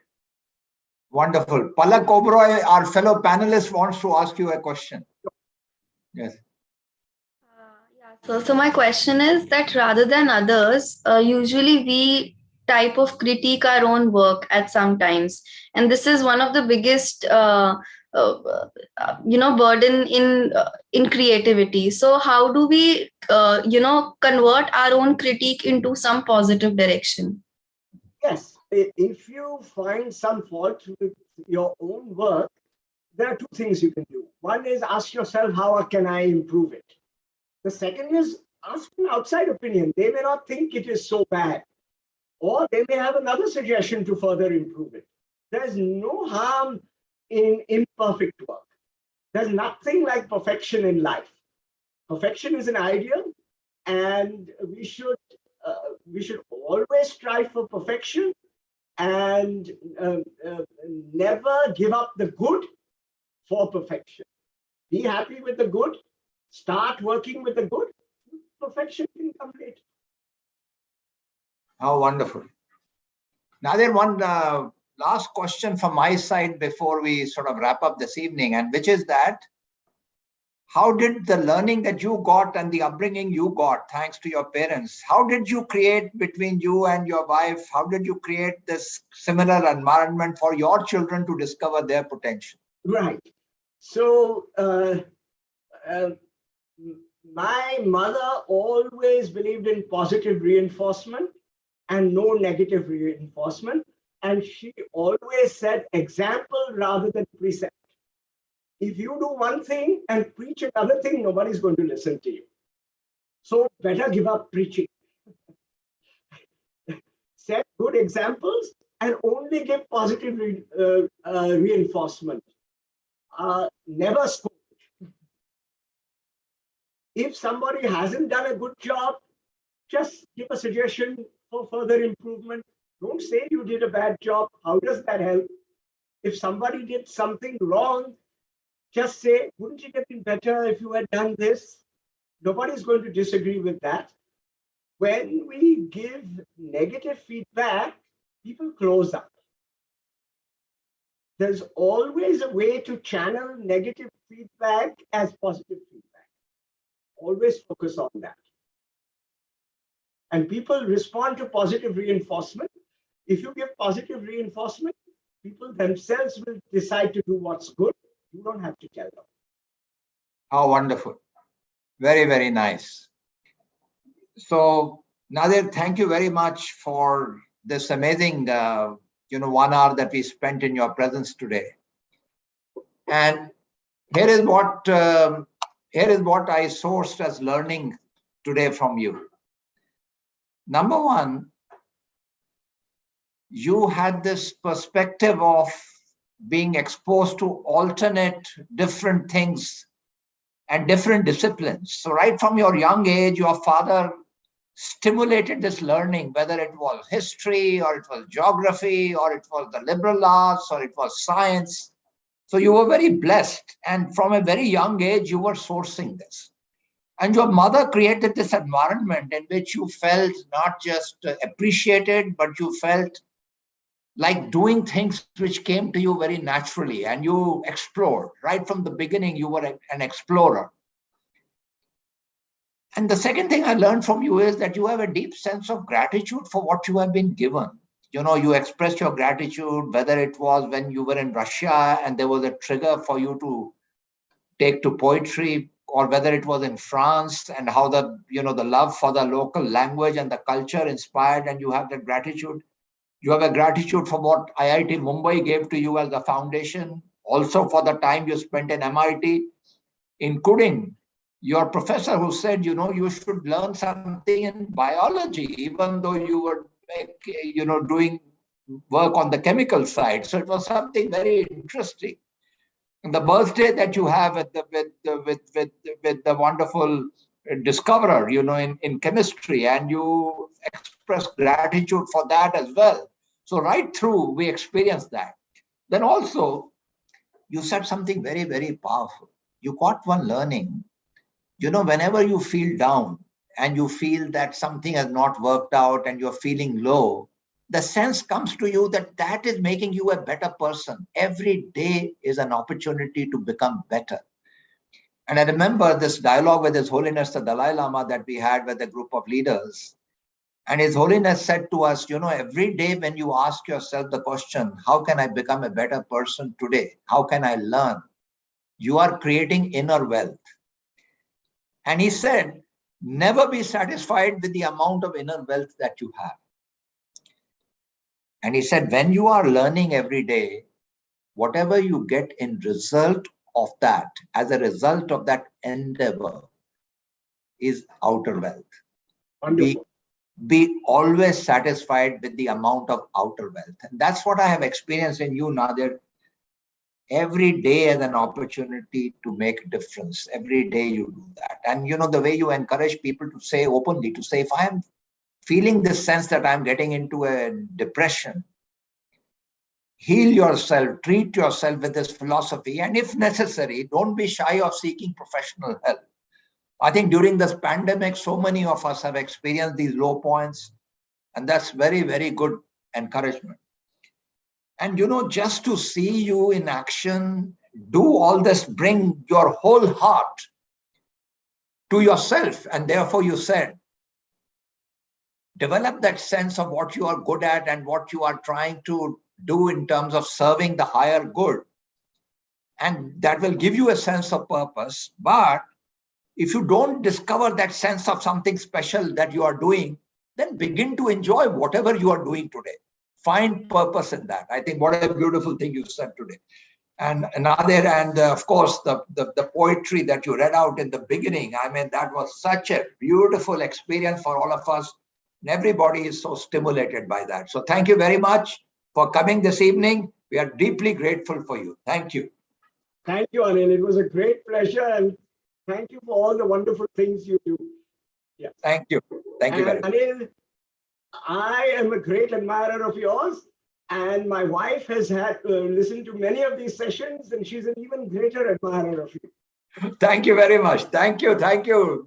Speaker 1: Wonderful. Palak Oberoi, our fellow panelist, wants to ask you a question. Yes.
Speaker 6: So my question is that rather than others, usually we type of critique our own work at some times, and this is one of the biggest burden in creativity. So how do we convert our own critique into some positive direction?
Speaker 2: Yes, if you find some fault with your own work, there are two things you can do. One is ask yourself, how can I improve it? The second is ask an outside opinion. They may not think it is so bad, or they may have another suggestion to further improve it. There's no harm in imperfect work. There's nothing like perfection in life. Perfection is an ideal, and we should always strive for perfection and never give up the good for perfection. Be happy with the good. Start working with the good. Perfection can come later.
Speaker 1: How wonderful. Nadir, one last question from my side before we sort of wrap up this evening, and which is that how did the learning that you got and the upbringing you got, thanks to your parents, how did you create between you and your wife? How did you create this similar environment for your children to discover their potential?
Speaker 2: Right. So my mother always believed in positive reinforcement and no negative reinforcement. And she always said example rather than precept. If you do one thing and preach another thing, nobody's going to listen to you. So better give up preaching. Set good examples and only give positive reinforcement. Never scold. If somebody hasn't done a good job, just give a suggestion for further improvement. Don't say you did a bad job. How does that help? If somebody did something wrong, just say, wouldn't it have been better if you had done this? Nobody's going to disagree with that. When we give negative feedback, people close up. There's always a way to channel negative feedback as positive feedback. Always focus on that. And people respond to positive reinforcement. If you give positive reinforcement, people themselves will decide to do what's good. You don't have to tell them.
Speaker 1: How wonderful. Very, very nice. So, Nadir, thank you very much for this amazing 1 hour that we spent in your presence today. And here is what I sourced as learning today from you. Number one, you had this perspective of being exposed to alternate different things and different disciplines. So right from your young age, your father stimulated this learning, whether it was history or it was geography or it was the liberal arts or it was science. So you were very blessed. And from a very young age, you were sourcing this. And your mother created this environment in which you felt not just appreciated, but you felt like doing things which came to you very naturally, and you explored. Right from the beginning, you were an explorer. And the second thing I learned from you is that you have a deep sense of gratitude for what you have been given. You expressed your gratitude, whether it was when you were in Russia and there was a trigger for you to take to poetry, or whether it was in France and how the love for the local language and the culture inspired, and you have that gratitude. You have a gratitude for what IIT Mumbai gave to you as a foundation, also for the time you spent in MIT, including your professor who said, you should learn something in biology, even though you were, doing work on the chemical side. So it was something very interesting. And the birthday that you have with the wonderful discoverer, in chemistry, and you express gratitude for that as well. So right through, we experienced that. Then also, you said something very, very powerful. You got one learning. Whenever you feel down and you feel that something has not worked out and you're feeling low, the sense comes to you that is making you a better person. Every day is an opportunity to become better. And I remember this dialogue with His Holiness the Dalai Lama that we had with a group of leaders. And His Holiness said to us, every day when you ask yourself the question, how can I become a better person today? How can I learn? You are creating inner wealth. And He said, never be satisfied with the amount of inner wealth that you have. And He said, when you are learning every day, whatever you get in result of that, as a result of that endeavor, is outer wealth.
Speaker 2: Wonderful.
Speaker 1: Be always satisfied with the amount of outer wealth. And that's what I have experienced in you, Nadir. Every day as an opportunity to make a difference. Every day you do that. And the way you encourage people to say openly, to say, if I'm feeling this sense that I'm getting into a depression, heal yourself, treat yourself with this philosophy. And if necessary, don't be shy of seeking professional help. I think during this pandemic, so many of us have experienced these low points, and that's very, very good encouragement. And, just to see you in action, do all this, bring your whole heart to yourself. And therefore, you said, develop that sense of what you are good at and what you are trying to do in terms of serving the higher good. And that will give you a sense of purpose. But if you don't discover that sense of something special that you are doing, then begin to enjoy whatever you are doing today. Find purpose in that. I think what a beautiful thing you said today. And Nadir, and of course, the poetry that you read out in the beginning, I mean, that was such a beautiful experience for all of us. And everybody is so stimulated by that. So thank you very much for coming this evening. We are deeply grateful for you. Thank you.
Speaker 2: Thank you, Anil. It was a great pleasure. And thank you for all the wonderful things you do. Yeah.
Speaker 1: Thank you. Thank you very much.
Speaker 2: Anil, I am a great admirer of yours. And my wife has had listened to many of these sessions, and she's an even greater admirer of you.
Speaker 1: Thank you very much. Thank you. Thank you.